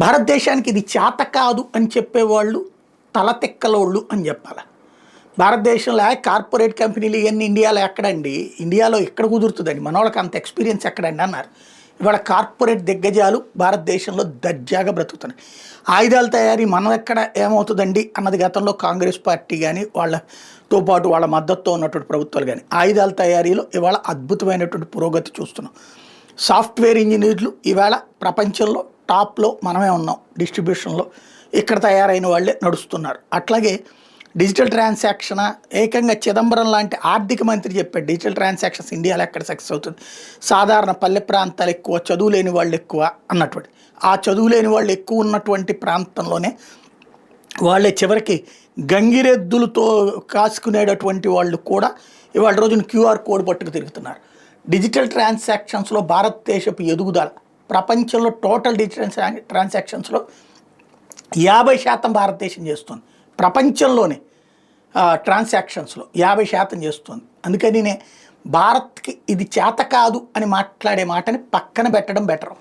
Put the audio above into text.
భారతదేశానికి ఇది చేత కాదు అని చెప్పేవాళ్ళు తలతిక్కలోళ్ళు అని చెప్పాలి. భారతదేశంలో కార్పొరేట్ కంపెనీలు ఇవన్నీ ఇండియాలో ఎక్కడండి, ఇండియాలో ఎక్కడ కుదురుతుందండి, మన వాళ్ళకి అంత ఎక్స్పీరియన్స్ ఎక్కడండి అన్నారు. ఇవాళ కార్పొరేట్ దిగ్గజాలు భారతదేశంలో దర్జాగా బ్రతుకుతున్నాయి. ఆయుధాల తయారీ మనం ఎక్కడ ఏమవుతుందండి అన్నది గతంలో కాంగ్రెస్ పార్టీ కానీ వాళ్ళతో పాటు వాళ్ళ మద్దతుతో ఉన్నటువంటి ప్రభుత్వాలు కానీ ఆయుధాల తయారీలో ఇవాళ అద్భుతమైనటువంటి పురోగతి చూస్తున్నాం. సాఫ్ట్వేర్ ఇంజనీర్లు ఇవాళ ప్రపంచంలో టాప్లో మనమే ఉన్నాం. డిస్ట్రిబ్యూషన్లో ఇక్కడ తయారైన వాళ్ళే నడుస్తున్నారు. అట్లాగే డిజిటల్ ట్రాన్సాక్షన్ ఏకంగా చిదంబరం లాంటి ఆర్థిక మంత్రి చెప్పాడు, డిజిటల్ ట్రాన్సాక్షన్స్ ఇండియాలో ఎక్కడ సక్సెస్ అవుతుంది, సాధారణ పల్లె ప్రాంతాలు ఎక్కువ, చదువు లేని వాళ్ళు ఎక్కువ అన్నటువంటి. ఆ చదువు లేని వాళ్ళు ఎక్కువ ఉన్నటువంటి ప్రాంతంలోనే వాళ్ళే చివరికి గంగిరెద్దులతో కాసుకునేటటువంటి వాళ్ళు కూడా ఇవాళ రోజున క్యూఆర్ కోడ్ పట్టుకు తిరుగుతున్నారు. డిజిటల్ ట్రాన్సాక్షన్స్లో భారతదేశపు ఎదుగుదల ప్రపంచంలో టోటల్ డిజిటల్ ట్రాన్సాక్షన్స్లో 50% భారతదేశం చేస్తుంది. ప్రపంచంలోనే ట్రాన్సాక్షన్స్లో 50% చేస్తుంది. అందుకని భారత్కి ఇది చేత కాదు అని మాట్లాడే మాటని పక్కన పెట్టడం బెటర్.